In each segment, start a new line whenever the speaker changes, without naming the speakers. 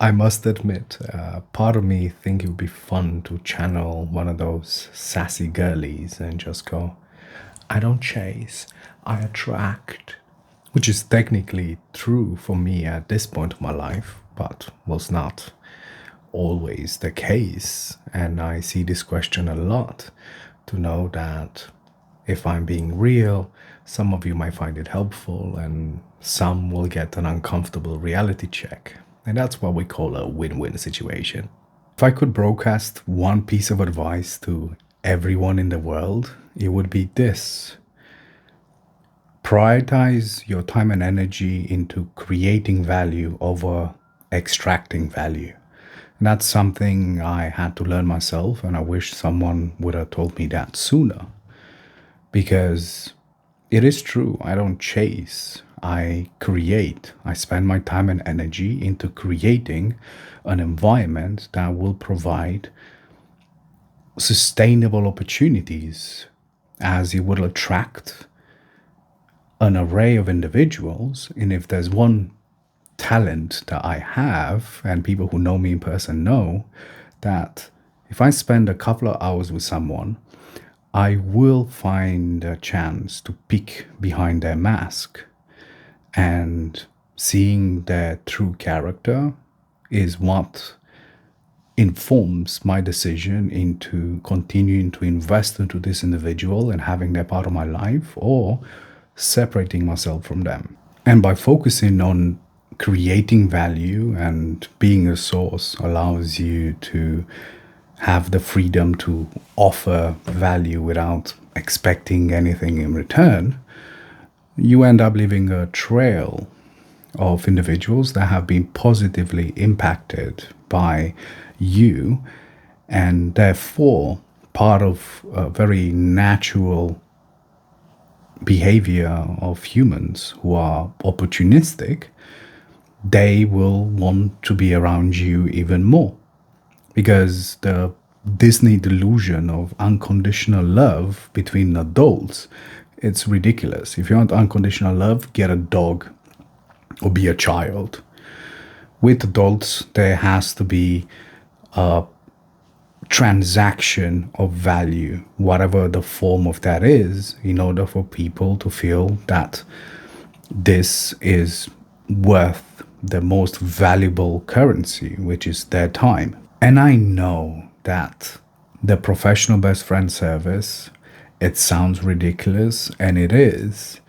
I must admit, part of me think it would be fun to channel one of those sassy girlies and just go, I don't chase, I attract. Which is technically true for me at this point of my life, but was not always the case. And I see this question a lot to know that if I'm being real, some of you might find it helpful and some will get an uncomfortable reality check. And that's what we call a win win situation. If I could broadcast one piece of advice to everyone in the world, it would be this: prioritize your time and energy into creating value over extracting value. And that's something I had to learn myself, and I wish someone would have told me that sooner. Because it is true, I don't chase, I create. I spend my time and energy into creating an environment that will provide sustainable opportunities, as it will attract an array of individuals. And if there's one talent that I have, and people who know me in person know, that if I spend a couple of hours with someone, I will find a chance to peek behind their mask, and seeing their true character is what informs my decision into continuing to invest into this individual and having their part of my life, or separating myself from them. And by focusing on creating value and being a source allows you to have the freedom to offer value without expecting anything in return, you end up leaving a trail of individuals that have been positively impacted by you, and therefore part of a very natural behavior of humans who are opportunistic. They will want to be around you even more, because the Disney delusion of unconditional love between adults, it's ridiculous. If you want unconditional love, get a dog or be a child. With adults, there has to be a transaction of value, whatever the form of that is, in order for people to feel that this is worth the most valuable currency, which is their time. And I know that the professional best friend service, it sounds ridiculous, and it is,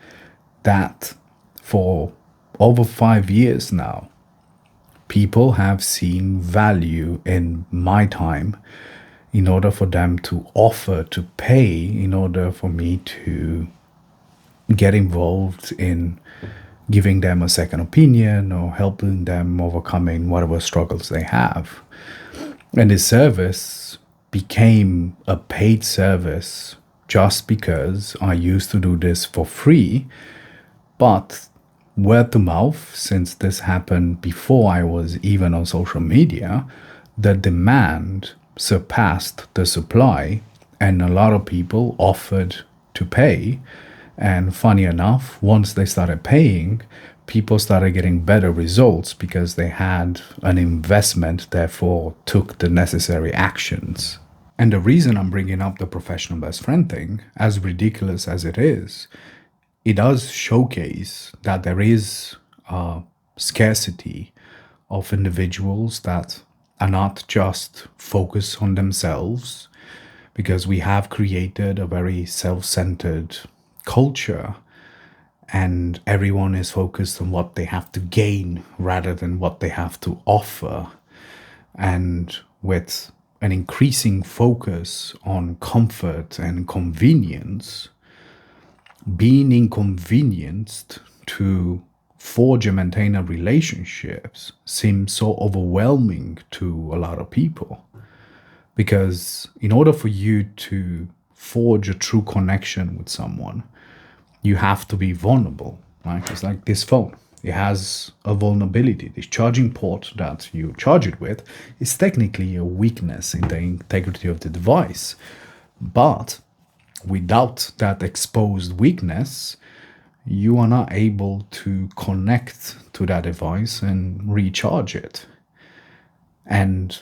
that for over 5 years now, people have seen value in my time in order for them to offer to pay in order for me to get involved in giving them a second opinion or helping them overcoming whatever struggles they have. And this service became a paid service just because I used to do this for free. But word to mouth, since this happened before I was even on social media, the demand surpassed the supply, and a lot of people offered to pay. And funny enough, once they started paying, people started getting better results because they had an investment, therefore took the necessary actions. And the reason I'm bringing up the professional best friend thing, as ridiculous as it is, it does showcase that there is a scarcity of individuals that are not just focused on themselves, because we have created a very self-centered culture, and everyone is focused on what they have to gain rather than what they have to offer. And with an increasing focus on comfort and convenience, being inconvenienced to forge and maintain a relationships seems so overwhelming to a lot of people. Because in order for you to forge a true connection with someone, you have to be vulnerable, right? It's like this phone. It has a vulnerability. This charging port that you charge it with is technically a weakness in the integrity of the device. But without that exposed weakness, you are not able to connect to that device and recharge it. And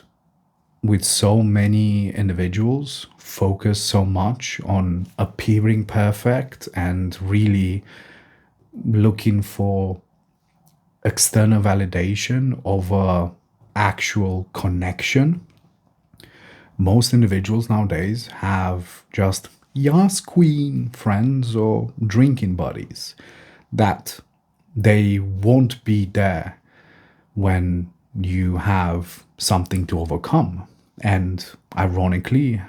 with so many individuals focus so much on appearing perfect and really looking for external validation over actual connection, most individuals nowadays have just Yas Queen friends or drinking buddies that they won't be there when you have something to overcome. And ironically,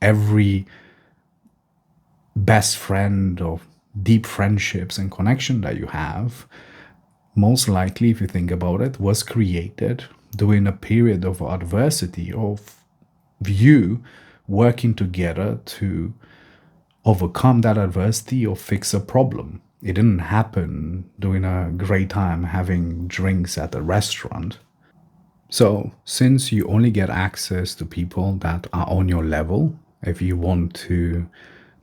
every best friend or deep friendships and connection that you have, most likely, if you think about it, was created during a period of adversity, of you working together to overcome that adversity or fix a problem. It didn't happen during a great time having drinks at a restaurant. So, since you only get access to people that are on your level, if you want to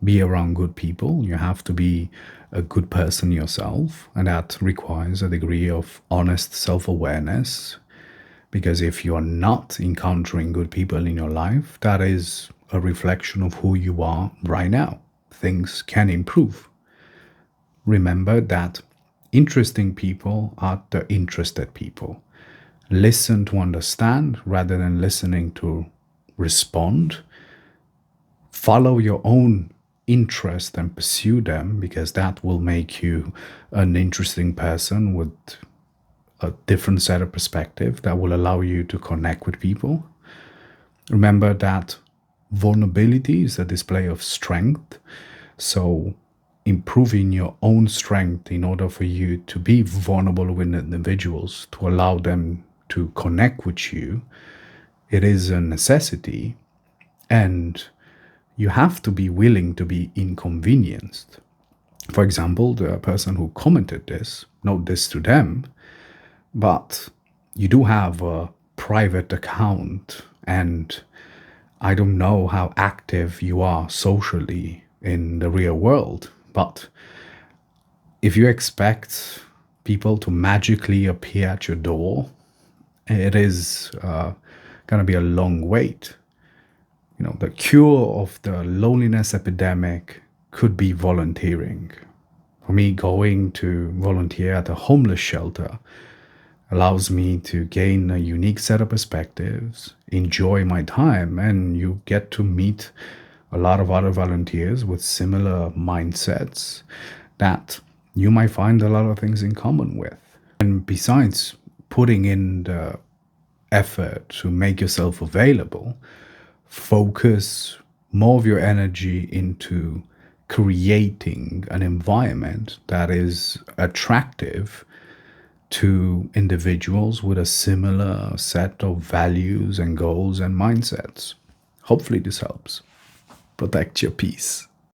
be around good people, you have to be a good person yourself, and that requires a degree of honest self awareness. Because if you are not encountering good people in your life, that is a reflection of who you are right now. Things can improve. Remember that interesting people are the interested people. Listen to understand rather than listening to respond. Follow your own interest and pursue them, because that will make you an interesting person with a different set of perspective that will allow you to connect with people. Remember that vulnerability is a display of strength. So improving your own strength in order for you to be vulnerable with individuals, to allow them to connect with you, it is a necessity. And you have to be willing to be inconvenienced. For example, the person who commented this, note this to them, but you do have a private account, and I don't know how active you are socially in the real world, but if you expect people to magically appear at your door, it is going to be a long wait. The cure of the loneliness epidemic could be volunteering. For me, going to volunteer at a homeless shelter allows me to gain a unique set of perspectives, enjoy my time, and you get to meet a lot of other volunteers with similar mindsets that you might find a lot of things in common with. And besides putting in the effort to make yourself available, focus more of your energy into creating an environment that is attractive to individuals with a similar set of values and goals and mindsets. Hopefully, this helps. Protect your peace.